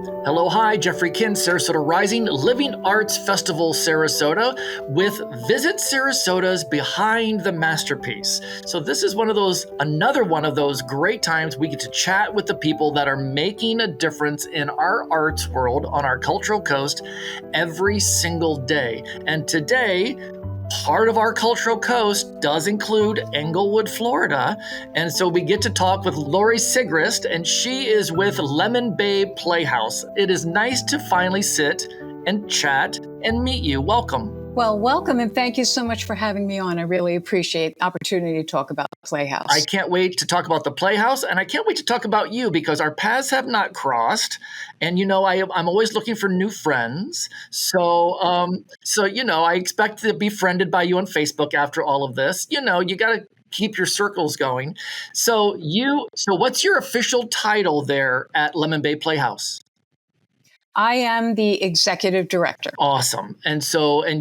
Hello, hi, Jeffery Kin, Sarasota Rising, Living Arts Festival, Sarasota, with Visit Sarasota's Behind the Masterpiece. So this is another one of those great times we get to chat with the people that are making a difference in our arts world on our cultural coast every single day. And today, part of our cultural coast does include Englewood, Florida. And so we get to talk with Lori Sigrist, and she is with Lemon Bay Playhouse. It is nice to finally sit and chat and meet you. Welcome. Well, welcome, and thank you so much for having me on. I really appreciate the opportunity to talk about the Playhouse. I can't wait to talk about the Playhouse, and I can't wait to talk about you because our paths have not crossed. And I'm always looking for new friends. So I expect to be friended by you on Facebook after all of this. You got to keep your circles going. So what's your official title there at Lemon Bay Playhouse? I am the executive director. Awesome. And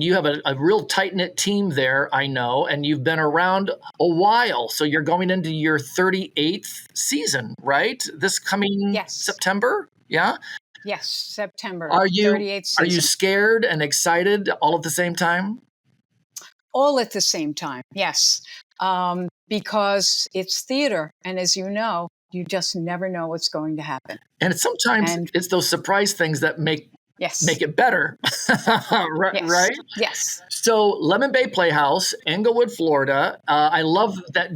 you have a real tight-knit team there, I know, and you've been around a while. So you're going into your 38th season, right? This coming September? Yeah? Yes, September. Are you 38th season. Are you scared and excited all at the same time? All at the same time, yes. Because it's theater. And as you know, you just never know what's going to happen. And it's those surprise things that make it better. Right? Yes. So Lemon Bay Playhouse, Englewood, Florida. I love that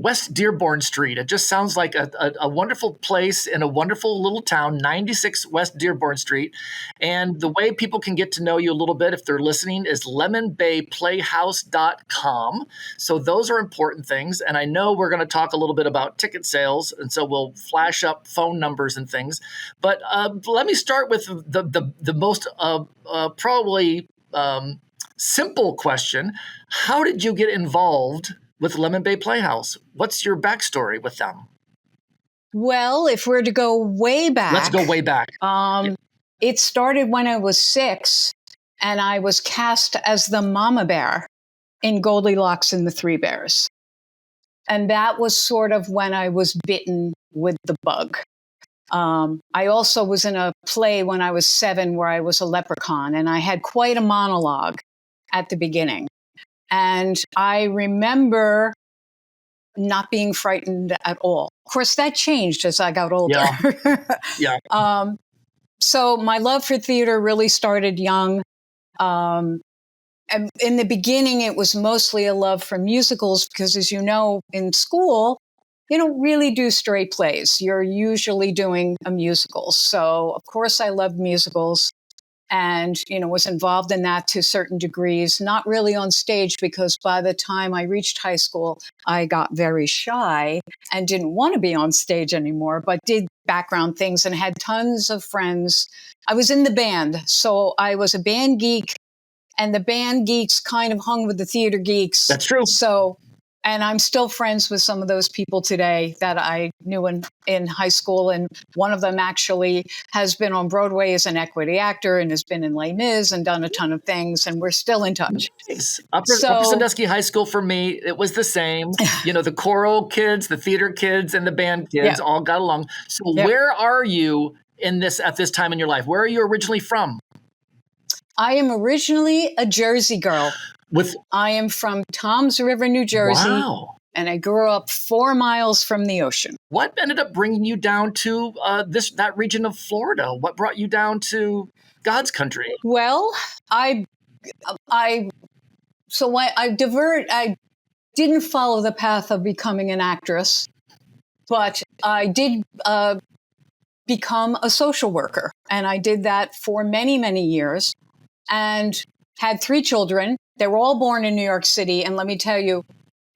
West Dearborn Street. It just sounds like a wonderful place in a wonderful little town, 96 West Dearborn Street. And the way people can get to know you a little bit if they're listening is lemonbayplayhouse.com. So those are important things. And I know we're going to talk a little bit about ticket sales. And so we'll flash up phone numbers and things. But let me start with the most probably simple question. How did you get involved with Lemon Bay Playhouse? What's your backstory with them? Well, if we're to go way back. Let's go way back. It started when I was 6, and I was cast as the mama bear in Goldilocks and the Three Bears. And that was sort of when I was bitten with the bug. I also was in a play when I was 7 where I was a leprechaun, and I had quite a monologue at the beginning. And I remember not being frightened at all. Of course, that changed as I got older. Yeah. So my love for theater really started young. And in the beginning, it was mostly a love for musicals because, as you know, in school, you don't really do straight plays. You're usually doing a musical. So, of course, I loved musicals and, was involved in that to certain degrees, not really on stage because by the time I reached high school, I got very shy and didn't want to be on stage anymore, but did background things and had tons of friends. I was in the band, so I was a band geek, and the band geeks kind of hung with the theater geeks. That's true. And I'm still friends with some of those people today that I knew in high school. And one of them actually has been on Broadway as an equity actor and has been in Les Mis and done a ton of things. And we're still in touch. Nice. Upper Sandusky High School for me, it was the same. The choral kids, the theater kids, and the band kids all got along. So where are you at this time in your life? Where are you originally from? I am originally a Jersey girl. I am from Toms River, New Jersey. Wow. And I grew up 4 miles from the ocean. What ended up bringing you down to that region of Florida? What brought you down to God's country? Well, I didn't follow the path of becoming an actress, but I did become a social worker. And I did that for many, many years and had 3 children. They were all born in New York City. And let me tell you,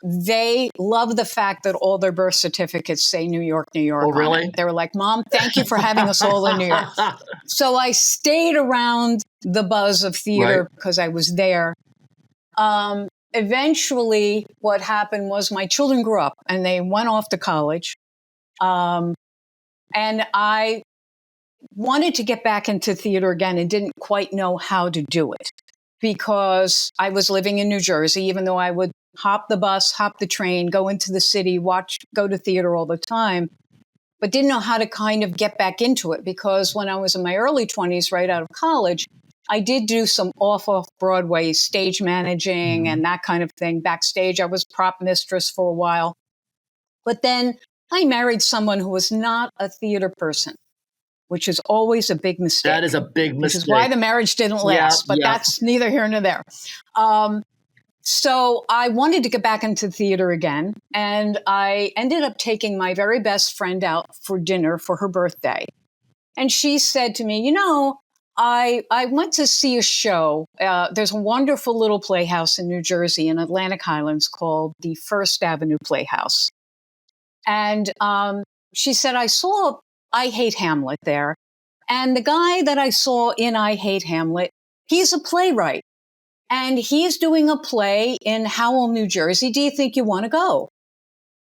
they love the fact that all their birth certificates say New York, New York. Oh, really? They were like, Mom, thank you for having us all in New York. So I stayed around the buzz of theater because I was there. Eventually, what happened was my children grew up and they went off to college. And I wanted to get back into theater again and didn't quite know how to do it because I was living in New Jersey, even though I would hop the bus, hop the train, go into the city, go to theater all the time. but didn't know how to kind of get back into it, because when I was in my early 20s, right out of college, I did do some off Broadway stage managing and that kind of thing. Backstage, I was prop mistress for a while. But then I married someone who was not a theater person, which is always a big mistake. That is a big mistake. Which is why the marriage didn't last, but that's neither here nor there. So I wanted to get back into theater again, and I ended up taking my very best friend out for dinner for her birthday. And she said to me, I went to see a show. There's a wonderful little playhouse in New Jersey in Atlantic Highlands called the First Avenue Playhouse. And she said, I saw I Hate Hamlet there. And the guy that I saw in I Hate Hamlet, he's a playwright. And he's doing a play in Howell, New Jersey. Do you think you want to go?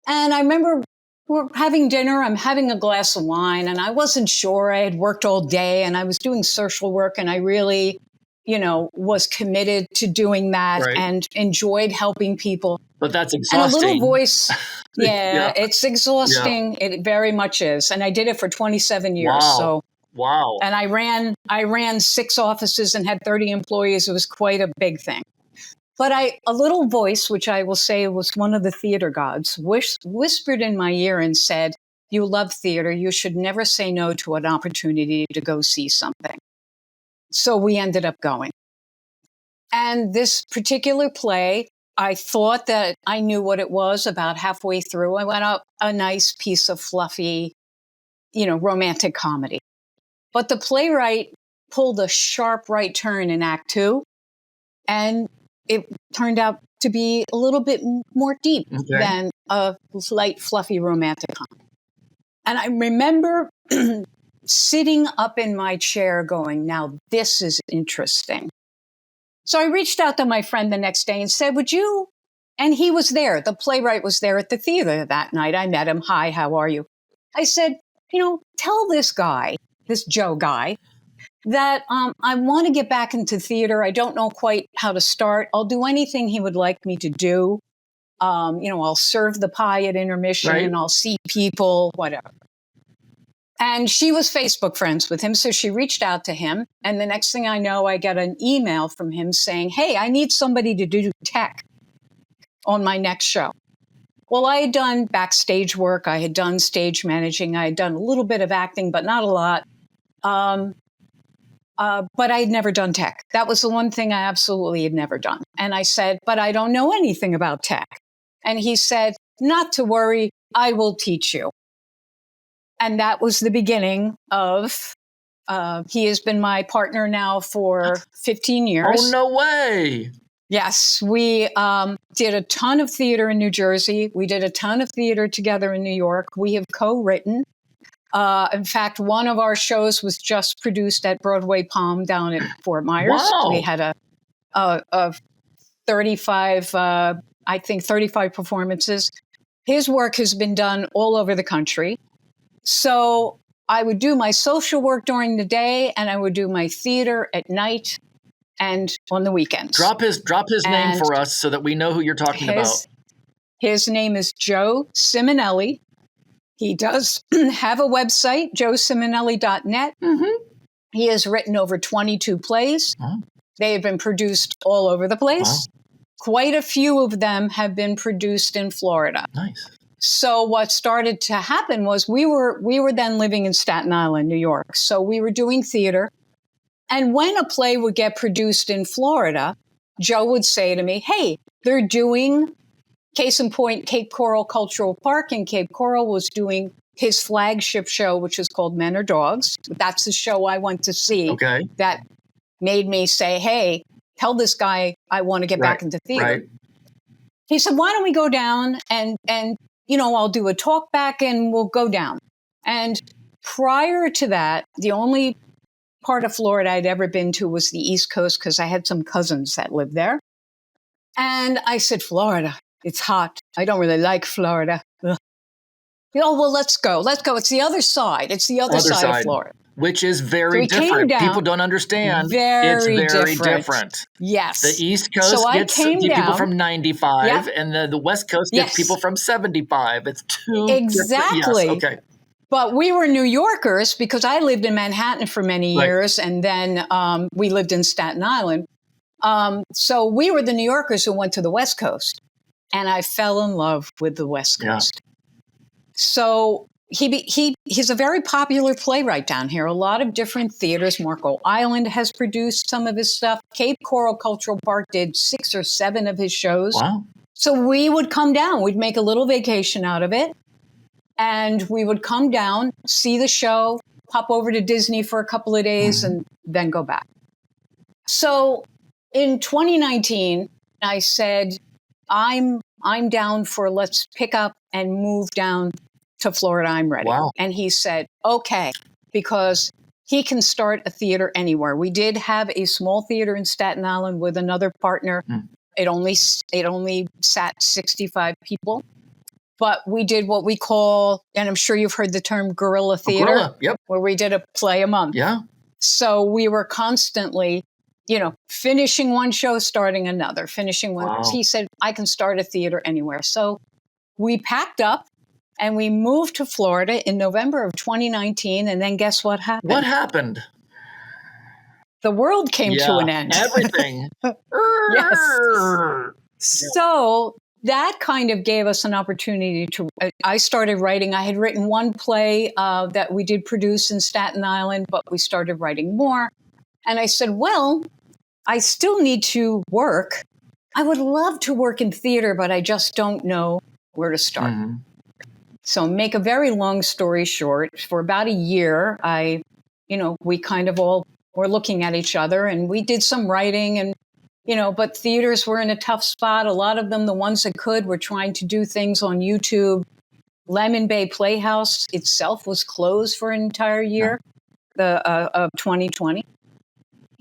And I remember we're having dinner. I'm having a glass of wine, and I wasn't sure. I had worked all day, and I was doing social work, and I really, was committed to doing that and enjoyed helping people. But that's exhausting. And a little voice. It's exhausting. Yeah. It very much is. And I did it for 27 years. Wow. Wow. And I ran 6 offices and had 30 employees. It was quite a big thing. But a little voice, which I will say was one of the theater gods, whispered in my ear and said, you love theater. You should never say no to an opportunity to go see something. So we ended up going. And this particular play, I thought that I knew what it was about halfway through. I went up a nice piece of fluffy, romantic comedy. But the playwright pulled a sharp right turn in Act 2, and it turned out to be a little bit more deep than a light, fluffy romantic comedy. And I remember sitting up in my chair going, now this is interesting. So I reached out to my friend the next day and said, would you? And he was there. The playwright was there at the theater that night. I met him. Hi, how are you? I said, tell this guy, this Joe guy, that I want to get back into theater. I don't know quite how to start. I'll do anything he would like me to do. I'll serve the pie at intermission and I'll see people, whatever. And she was Facebook friends with him. So she reached out to him. And the next thing I know, I get an email from him saying, hey, I need somebody to do tech on my next show. Well, I had done backstage work. I had done stage managing. I had done a little bit of acting, but not a lot. But I had never done tech. That was the one thing I absolutely had never done. And I said, but I don't know anything about tech. And he said, not to worry, I will teach you. And that was the beginning of, he has been my partner now for 15 years. Oh, no way. Yes, we did a ton of theater in New Jersey. We did a ton of theater together in New York. We have co-written. In fact, one of our shows was just produced at Broadway Palm down at Fort Myers. Wow. We had a 35 performances. His work has been done all over the country. So I would do my social work during the day, and I would do my theater at night and on the weekends. Drop his name for us so that we know who you're talking about. His name is Joe Simonelli. He does have a website, joesimonelli.net. Mm-hmm. He has written over 22 plays. Oh. They have been produced all over the place. Wow. Quite a few of them have been produced in Florida. Nice. So what started to happen was we were then living in Staten Island, New York. So we were doing theater. And when a play would get produced in Florida, Joe would say to me, hey, they're doing... Case in point, Cape Coral Cultural Park in Cape Coral was doing his flagship show, which is called Men or Dogs. That's the show I went to see. Okay. That made me say, hey, tell this guy I want to get back into theater. Right. He said, why don't we go down and I'll do a talk back and we'll go down. And prior to that, the only part of Florida I'd ever been to was the East Coast because I had some cousins that lived there. And I said, Florida. It's hot. I don't really like Florida. Ugh. Well, let's go. It's the other side. It's the other side of Florida. Which is very different. People don't understand. It's very different. Yes. The East Coast gets people from 95, and the West Coast gets people from 75. It's two exactly. Yes. Okay. But we were New Yorkers because I lived in Manhattan for many Right. years, and then we lived in Staten Island. So we were the New Yorkers who went to the West Coast, and I fell in love with the West Coast. So he's a very popular playwright down here. A lot of different theaters. Marco Island has produced some of his stuff. Cape Coral Cultural Park did 6 or 7 of his shows. Wow. So we would come down. We'd make a little vacation out of it. And we would come down, see the show, pop over to Disney for a couple of days, and then go back. So in 2019, I said, I'm down for let's pick up and move down to Florida. I'm ready. Wow. And he said, okay, because he can start a theater anywhere. We did have a small theater in Staten Island with another partner. It only sat 65 people. But we did what we call, and I'm sure you've heard the term guerrilla theater, Guerrilla, yep. where we did a play a month. Yeah. So we were constantly, finishing one show, starting another, finishing one. Wow. He said, I can start a theater anywhere. So we packed up and we moved to Florida in November of 2019. And then guess what happened? What happened? The world came to an end. Everything. Yes. So that kind of gave us an opportunity to, I started writing. I had written one play that we did produce in Staten Island, but we started writing more. And I said, well, I still need to work. I would love to work in theater, but I just don't know where to start. So make a very long story short, for about a year, we kind of all were looking at each other and we did some writing and, but theaters were in a tough spot. A lot of them, the ones that could, were trying to do things on YouTube. Lemon Bay Playhouse itself was closed for an entire year of 2020.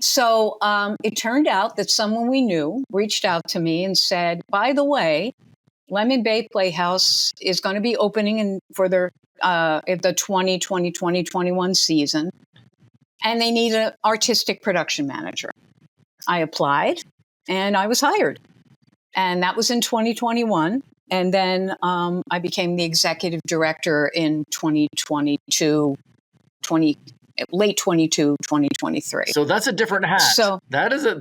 So it turned out that someone we knew reached out to me and said, by the way, Lemon Bay Playhouse is going to be opening for the 2020-2021 season, and they need an artistic production manager. I applied, and I was hired. And that was in 2021. And then I became the executive director in late 22, 2023. So that's a different hat. So that is a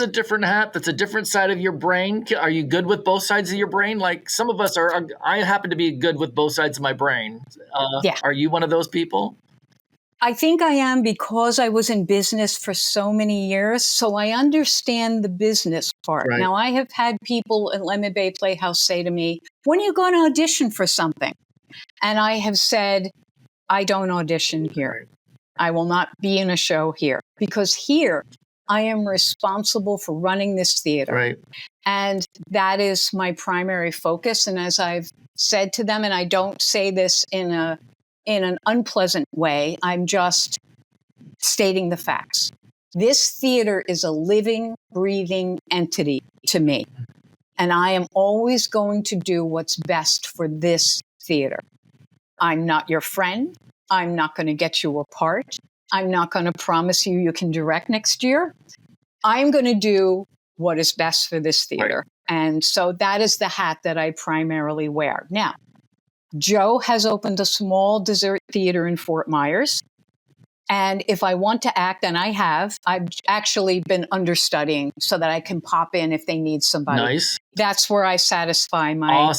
different hat. That's a different side of your brain. Are you good with both sides of your brain? Like some of us are. I happen to be good with both sides of my brain. Are you one of those people? I think I am because I was in business for so many years. So I understand the business part. Right. Now, I have had people at Lemon Bay Playhouse say to me, when are you going to audition for something? And I have said, I don't audition here. I will not be in a show here because here I am responsible for running this theater. Right. And that is my primary focus. And as I've said to them, and I don't say this in an unpleasant way, I'm just stating the facts. This theater is a living, breathing entity to me. And I am always going to do what's best for this theater. I'm not your friend. I'm not going to get you a part. I'm not going to promise you can direct next year. I'm going to do what is best for this theater. Right. And so that is the hat that I primarily wear. Now, Joe has opened a small dessert theater in Fort Myers. And if I want to act, and I've actually been understudying so that I can pop in if they need somebody. Nice. That's where I satisfy my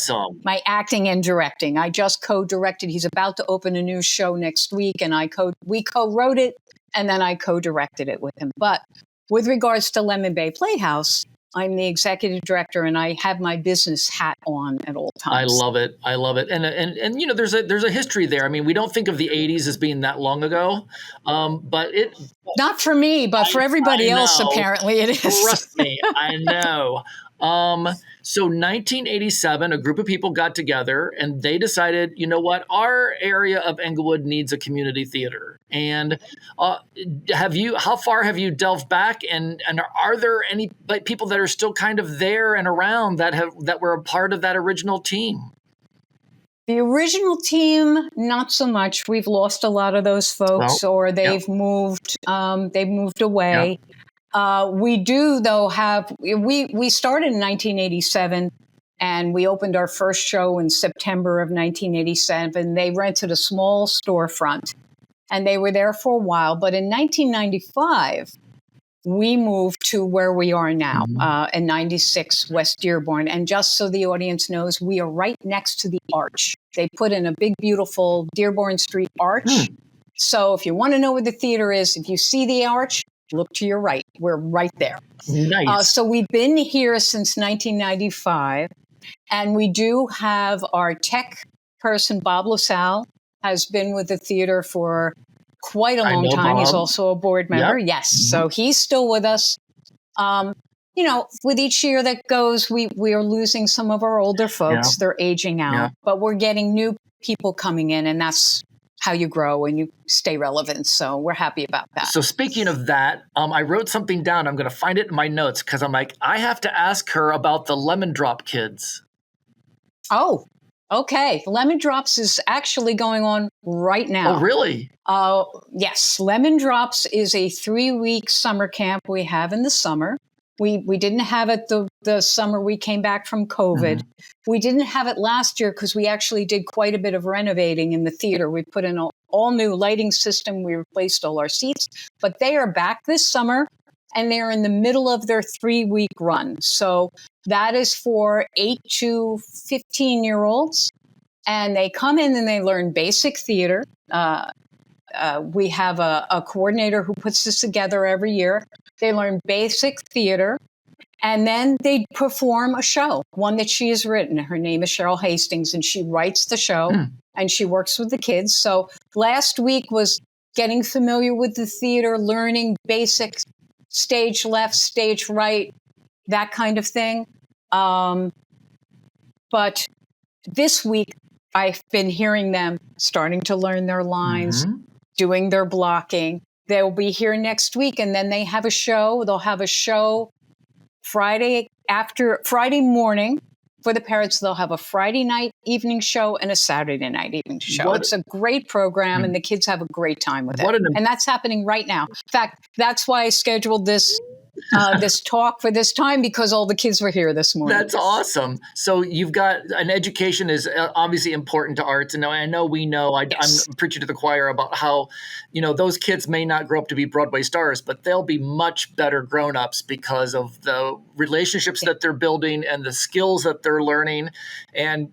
acting and directing. I just co-directed. He's about to open a new show next week, and we co-wrote it, and then I co-directed it with him. But with regards to Lemon Bay Playhouse, I'm the executive director, and I have my business hat on at all times. I love it. And there's a history there. I mean, we don't think of the 80s as being that long ago, but it. Not for me, but for everybody else, apparently it is. Trust me, I know. So 1987, a group of people got together and they decided, you know what, our area of Englewood needs a community theater. And how far have you delved back? And are there any people that are still kind of there and around that were a part of that original team? The original team, not so much. We've lost a lot of those folks, or they've moved. They've moved away. We do, though, we started in 1987, And we opened our first show in September of 1987. They rented a small storefront and they were there for a while. But in 1995, we moved to where we are now, in 96 West Dearborn. And just so the audience knows, we are right next to the arch. They put in a big, beautiful Dearborn Street arch. So if you want to know where the theater is, if you see the arch, look to your right. We're right there. Nice. So we've been here since 1995. And we do have our tech person, Bob LaSalle, has been with the theater for quite a long time. He's also a board member. Yep. Yes. So he's still with us. With each year that goes, we are losing some of our older folks. Yeah. They're aging out, but we're getting new people coming in, and that's how you grow and you stay relevant. So we're happy about that. So speaking of that, I wrote something down. I'm going to find it in my notes because I'm like, I have to ask her about the Lemon Drop Kids. Oh, okay. Lemon Drops is actually going on right now. Oh, really? Yes. Lemon Drops is a 3-week summer camp we have in the summer. We didn't have it the summer we came back from COVID. We didn't have it last year because we actually did quite a bit of renovating in the theater. We put in an all new lighting system. We replaced all our seats, but they are back this summer and they're in the middle of their 3-week run. So that is for 8 to 15-year-olds. And they come in and they learn basic theater. We have a coordinator who puts this together every year. They learn basic theater, and then they perform a show, one that she has written. Her name is Cheryl Hastings, and she writes the show, and she works with the kids. So last week was getting familiar with the theater, learning basic stage left, stage right, that kind of thing. But this week, I've been hearing them starting to learn their lines, doing their blocking. They'll be here next week, and then they have a show. They'll have a show Friday morning for the parents. They'll have a Friday night evening show and a Saturday night evening show. It's a great program, and the kids have a great time with it. And that's happening right now. In fact, that's why I scheduled this talk for this time, because all the kids were here this morning. That's awesome. So you've got an education is obviously important to arts. And I know I'm preaching to the choir about how, those kids may not grow up to be Broadway stars, but they'll be much better grown-ups because of the relationships that they're building and the skills that they're learning. And,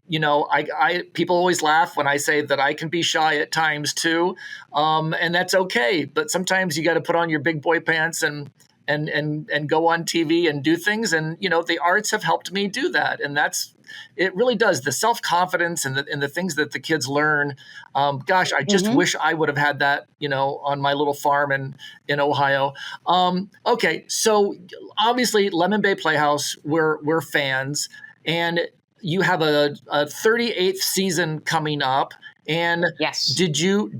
people always laugh when I say that I can be shy at times too. And that's okay. But sometimes you got to put on your big boy pants and go on TV and do things. And, the arts have helped me do that. And it really does. The self-confidence and the things that the kids learn. I just wish I would have had that, on my little farm in Ohio. Okay. So obviously Lemon Bay Playhouse, we're fans, and you have a 38th season coming up. And yes, did you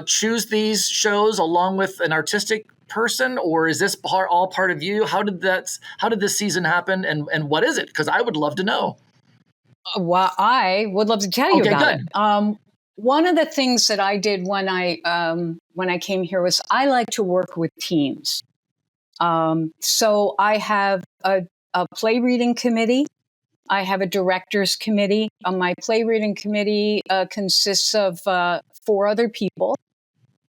choose these shows along with an artistic person, or is this all part of you? How did this season happen, and what is it? Because I would love to know. Well, I would love to tell you about it. One of the things that I did when I came here was I like to work with teams. So I have a play reading committee. I have a director's committee. My play reading committee consists of 4 other people.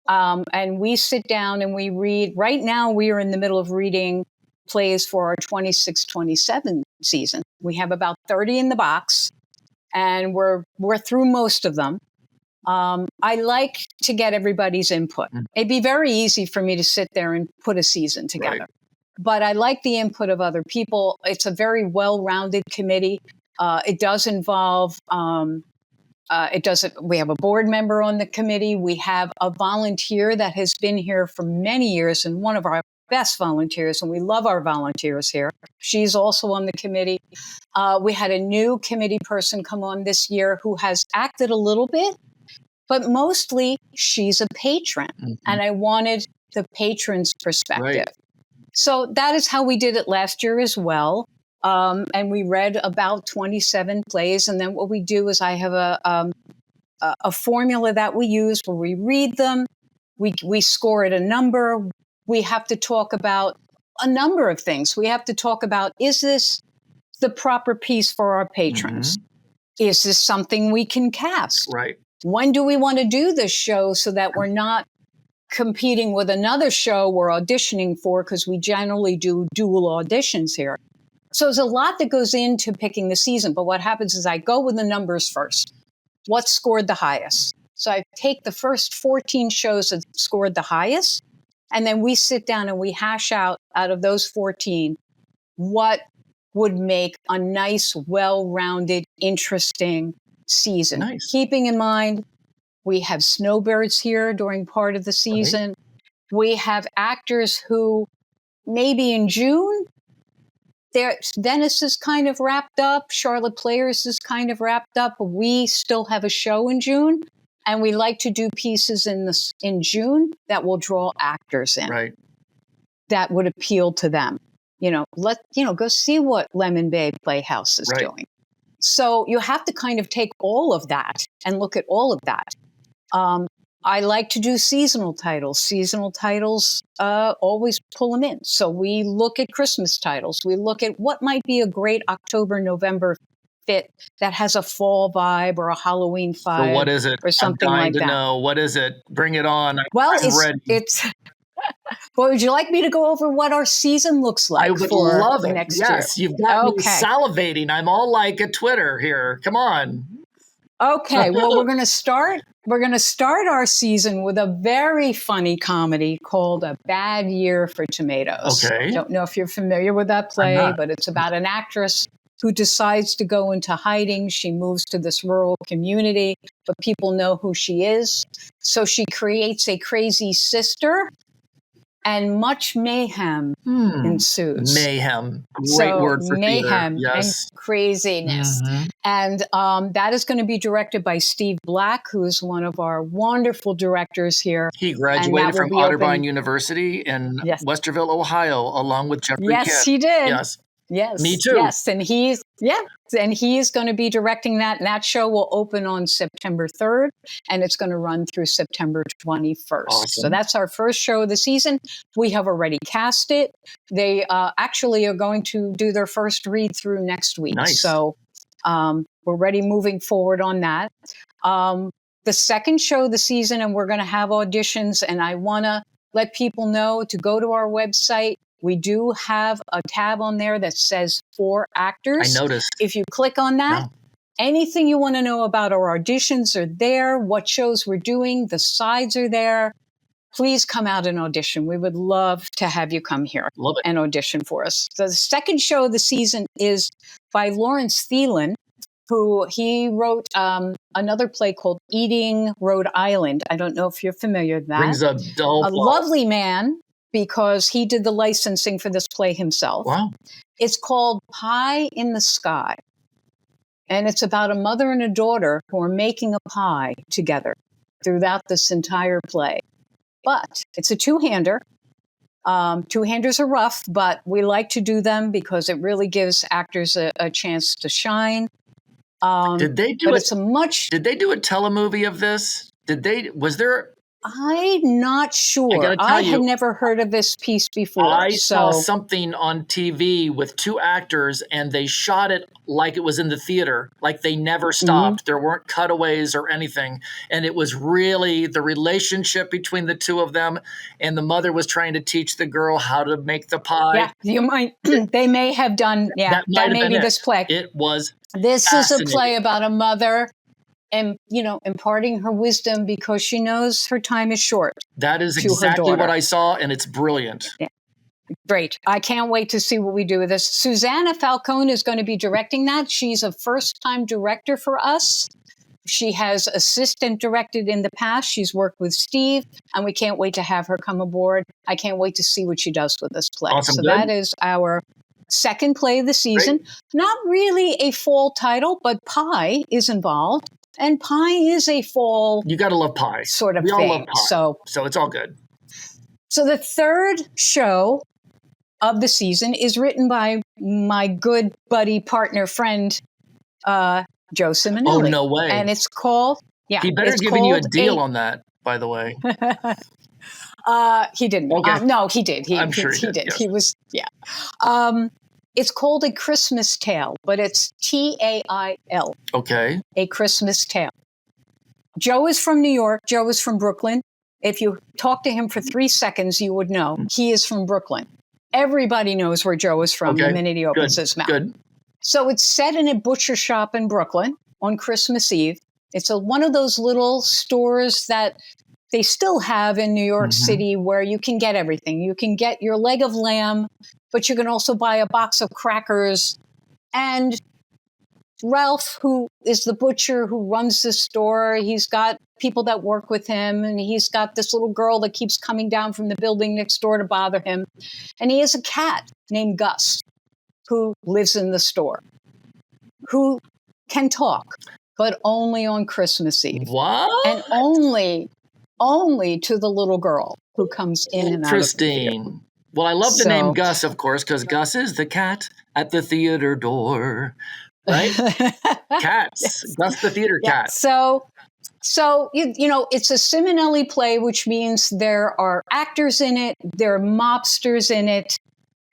And we sit down and we read. Right now, we are in the middle of reading plays for our 26-27 season. We have about 30 in the box, and we're through most of them. I like to get everybody's input. It'd be very easy for me to sit there and put a season together. Right. But I like the input of other people. It's a very well-rounded committee. It does involve, we have a board member on the committee. We have a volunteer that has been here for many years and one of our best volunteers, and we love our volunteers here. She's also on the committee. We had a new committee person come on this year who has acted a little bit, but mostly she's a patron. And I wanted the patron's perspective. Right. So that is how we did it last year as well. And we read about 27 plays. And then what we do is I have a formula that we use where we read them. We score at a number. We have to talk about a number of things. We have to talk about, is this the proper piece for our patrons? Is this something we can cast? Right. When do we want to do this show so that we're not competing with another show we're auditioning for, because we generally do dual auditions here. So there's a lot that goes into picking the season. But what happens is I go with the numbers first. What scored the highest? So I take the first 14 shows that scored the highest, and then we sit down and we hash out of those 14, what would make a nice, well-rounded, interesting season. Nice. Keeping in mind, we have snowbirds here during part of the season. Right. We have actors who maybe in June, Venice is kind of wrapped up. Charlotte Players is kind of wrapped up. We still have a show in June, and we like to do pieces in June that will draw actors in. Right. That would appeal to them. Go see what Lemon Bay Playhouse is doing. So you have to kind of take all of that and look at all of that. I like to do seasonal titles. Seasonal titles, always pull them in. So we look at Christmas titles. We look at what might be a great October, November fit that has a fall vibe or a Halloween vibe. So what is it? Or something like that. I'm dying to know. What is it? Bring it on. Well, it's well, would you like me to go over what our season looks like? I would love it. Next yes, year? You've got me salivating. I'm all like a Twitter here. Come on. Okay, well, we're going to start our season with a very funny comedy called A Bad Year for Tomatoes. Okay. I don't know if you're familiar with that play, but it's about an actress who decides to go into hiding. She moves to this rural community, but people know who she is. So she creates a crazy sister, and much mayhem ensues. Mayhem. Great word for mayhem theater. Yes. and craziness. Mm-hmm. And that is going to be directed by Steve Black, who is one of our wonderful directors here. He graduated from Otterbein University in Westerville, Ohio, along with Jeffery Kin. Yes, he did. Yes. Yes. Me too. Yes. And he's going to be directing that. And that show will open on September 3rd, and it's going to run through September 21st. Awesome. So that's our first show of the season. We have already cast it. They actually are going to do their first read through next week. Nice. So we're already moving forward on that. The second show of the season, and we're going to have auditions, and I want to let people know to go to our website. We do have a tab on there that says for actors. I noticed. If you click on that, anything you want to know about our auditions are there, what shows we're doing, the sides are there. Please come out and audition. We would love to have you come here and audition for us. So the second show of the season is by Lawrence Thielen, who he wrote another play called Eating Rhode Island. I don't know if you're familiar with that. Rings a dull bell. Lovely man, because he did the licensing for this play himself. Wow. It's called Pie in the Sky. And it's about a mother and a daughter who are making a pie together throughout this entire play. But it's a two-hander. Two-handers are rough, but we like to do them because it really gives actors a chance to shine. Did they do a telemovie of this? Was there? I'm not sure. I had never heard of this piece before. I saw something on TV with two actors, and they shot it like it was in the theater, like they never stopped. Mm-hmm. There weren't cutaways or anything. And it was really the relationship between the two of them. And the mother was trying to teach the girl how to make the pie. Yeah, they may have done, that may be this play. It was This is a play about a mother and, imparting her wisdom because she knows her time is short. That is exactly what I saw, and it's brilliant. Yeah. Great. I can't wait to see what we do with this. Susanna Falcone is going to be directing that. She's a first-time director for us. She has assistant directed in the past. She's worked with Steve, and we can't wait to have her come aboard. I can't wait to see what she does with this play. Awesome. So that is our second play of the season. Great. Not really a fall title, but pie is involved. And pie is a fall. You got to love pie. Sort of we thing. All love pie. So it's all good. So the third show of the season is written by my good buddy, partner, friend, Joe Simonelli. Oh, no way. And it's called, He better have given you a deal on that, by the way. He didn't. Okay. No, he did. I'm sure he did. Yes. He was, It's called A Christmas Tale, but it's Tail, Okay. A Christmas Tale. Joe is from New York. Joe is from Brooklyn. If you talk to him for 3 seconds, you would know he is from Brooklyn. Everybody knows where Joe is from the minute he opens his mouth. Good. So it's set in a butcher shop in Brooklyn on Christmas Eve. It's one of those little stores that they still have in New York City where you can get everything. You can get your leg of lamb, but you can also buy a box of crackers. And Ralph, who is the butcher who runs the store, he's got people that work with him, and he's got this little girl that keeps coming down from the building next door to bother him. And he has a cat named Gus who lives in the store, who can talk, but only on Christmas Eve. What? And only to the little girl who comes in and out of the theater. Interesting. Well, I love the name Gus, of course, because Gus is the cat at the theater door, right? Cats. Yes. Gus the theater cat. So you know, it's a Simonelli play, which means there are actors in it, there are mobsters in it,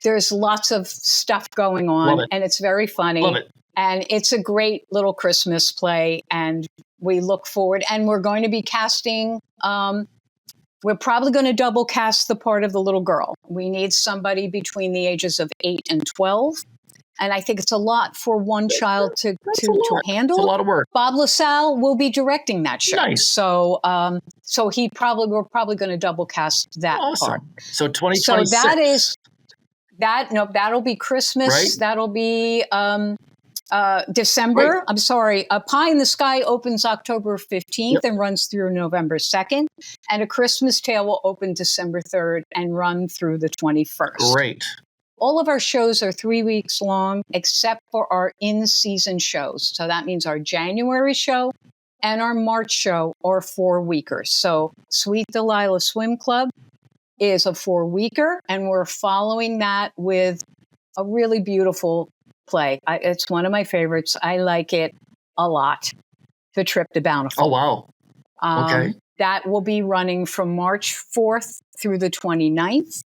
there's lots of stuff going on, and it's very funny. Love it. And it's a great little Christmas play, and we look forward. And we're going to be casting, we're probably going to double cast the part of the little girl. We need somebody between the ages of 8 and 12. And I think it's a lot for one child to handle. It's a lot of work. Bob LaSalle will be directing that show. Nice. So we're probably going to double cast that part. So 2026. So that'll be Christmas. Right. That'll be December. Right. I'm sorry. Pie in the Sky opens October 15th and runs through November 2nd. And A Christmas Tale will open December 3rd and run through the 21st. Great. All of our shows are 3 weeks long, except for our in-season shows. So that means our January show and our March show are 4-weekers. So Sweet Delilah Swim Club is a 4-weeker, and we're following that with a really beautiful play. It's one of my favorites. I like it a lot. The Trip to Bountiful. Oh, wow. Okay. That will be running from March 4th through the 29th.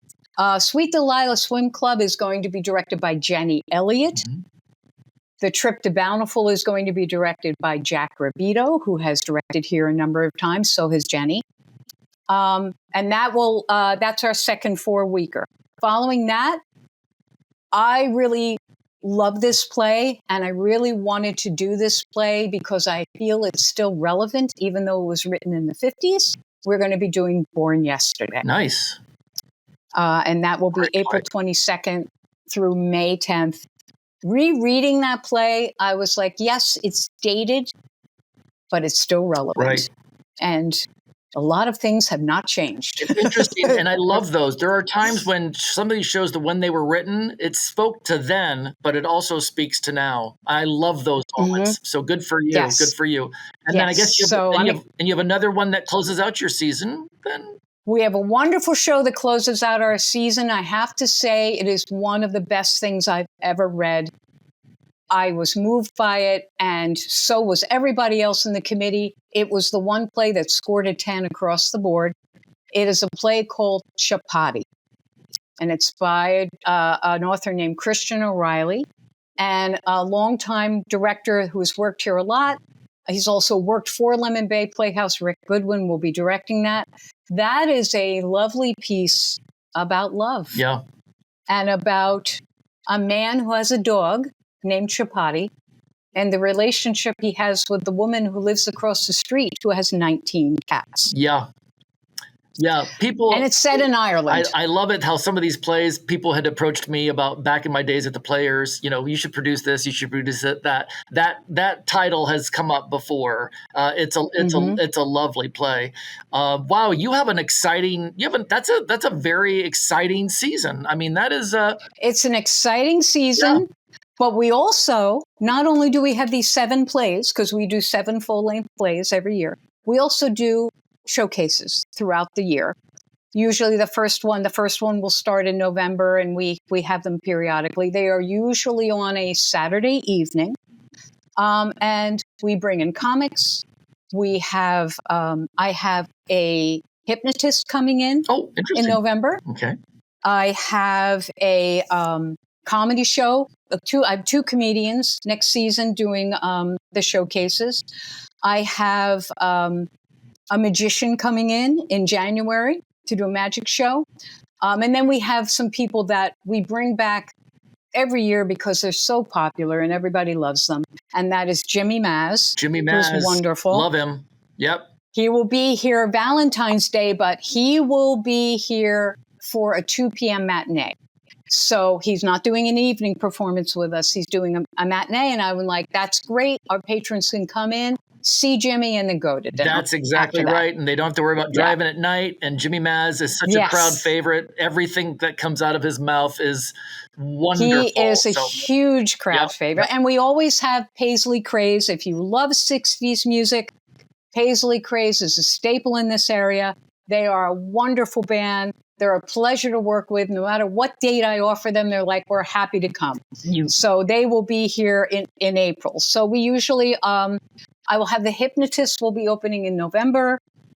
Sweet Delilah Swim Club is going to be directed by Jenny Elliott. The Trip to Bountiful is going to be directed by Jack Rabito, who has directed here a number of times. So has Jenny. And that's our second 4-weeker. Following that, I really love this play, and I really wanted to do this play because I feel it's still relevant, even though it was written in the 50s. We're going to be doing Born Yesterday. Nice. And that will be April 22nd through May 10th. Rereading that play, I was like, yes, it's dated, but it's still relevant. Right. And a lot of things have not changed. It's interesting, and I love those. There are times when some of these shows, when they were written, it spoke to then, but it also speaks to now. I love those moments. So good for you. Yes. Good for you. And then I guess you have another one that closes out your season. Then we have a wonderful show that closes out our season. I have to say it is one of the best things I've ever read. I was moved by it, and so was everybody else in the committee. It was the one play that scored a 10 across the board. It is a play called Chapati, and it's by an author named Christian O'Reilly, and a longtime director who's worked here a lot. He's also worked for Lemon Bay Playhouse. Rick Goodwin will be directing that. That is a lovely piece about love. Yeah. And about a man who has a dog named Chapati, and the relationship he has with the woman who lives across the street who has 19 cats. Yeah. Yeah, people. And it's set in Ireland. I love it how some of these plays, people had approached me about back in my days at the Players, you should produce this, you should produce that. That title has come up before. It's a lovely play. Wow, you have that's a very exciting season. I mean, that is it's an exciting season. Yeah. But we also, not only do we have these 7 plays, because we do 7 full-length plays every year, we also do showcases throughout the year. Usually the first one will start in November, and we have them periodically. They are usually on a Saturday evening. And we bring in comics. We have, I have a hypnotist coming in interesting. in November. Okay. I have a comedy show. I have two comedians next season doing the showcases. I have a magician coming in January to do a magic show. And then we have some people that we bring back every year because they're so popular and everybody loves them. And that is Jimmy Maz. Jimmy Maz. Who's wonderful. Love him. Yep. He will be here Valentine's Day, but he will be here for a 2 p.m. matinee. So he's not doing an evening performance with us. He's doing a matinee. And I was like, that's great. Our patrons can come in, see Jimmy, and then go to dinner. That's exactly right. And they don't have to worry about driving at night. And Jimmy Maz is such a crowd favorite. Everything that comes out of his mouth is wonderful. He is a huge crowd favorite. And we always have Paisley Craze. If you love 60s music, Paisley Craze is a staple in this area. They are a wonderful band. They're a pleasure to work with. No matter what date I offer them, they're like, we're happy to come. So they will be here in April. So we usually, I will have the Hypnotist will be opening in November.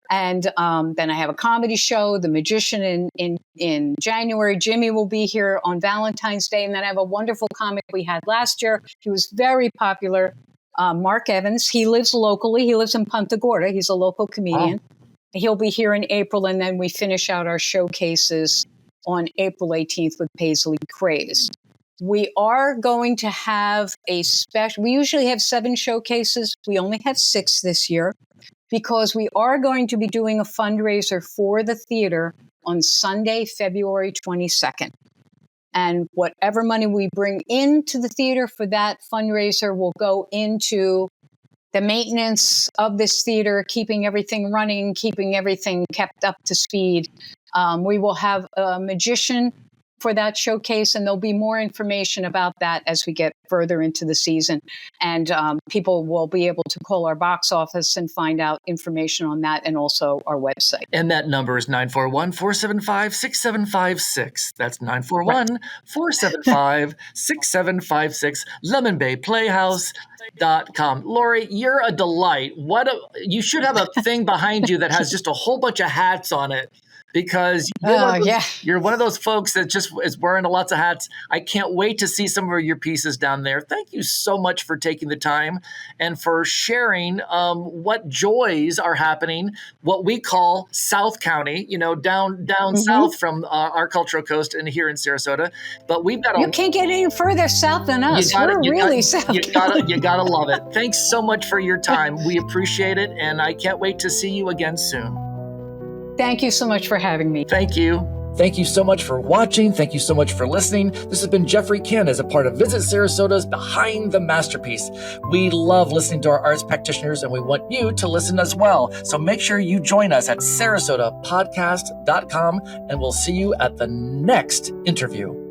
And then I have a comedy show, The Magician in January. Jimmy will be here on Valentine's Day. And then I have a wonderful comic we had last year. He was very popular. Mark Evans. He lives locally. He lives in Punta Gorda. He's a local comedian. Oh. He'll be here in April, and then we finish out our showcases on April 18th with Paisley Craze. We are going to have a special, we usually have 7 showcases. We only have 6 this year because we are going to be doing a fundraiser for the theater on Sunday, February 22nd. And whatever money we bring into the theater for that fundraiser will go into the maintenance of this theater, keeping everything running, keeping everything kept up to speed. We will have a magician for that showcase, and there'll be more information about that as we get further into the season. And people will be able to call our box office and find out information on that, and also our website. And that number is 941-475-6756. That's 941-475-6756, Lemon Bay Playhouse.com. Lori, you're a delight. You should have a thing behind you that has just a whole bunch of hats on it, because you're one of those folks that just is wearing lots of hats. I can't wait to see some of your pieces down there. Thank you so much for taking the time and for sharing what joys are happening, what we call South County, down south from our Cultural Coast and here in Sarasota. But we've got you can't get any further south than us. We're really south. You gotta love it. Thanks so much for your time. We appreciate it, and I can't wait to see you again soon. Thank you so much for having me. Thank you. Thank you so much for watching. Thank you so much for listening. This has been Jeffery Kin as a part of Visit Sarasota's Behind the Masterpiece. We love listening to our arts practitioners, and we want you to listen as well. So make sure you join us at sarasotapodcast.com, and we'll see you at the next interview.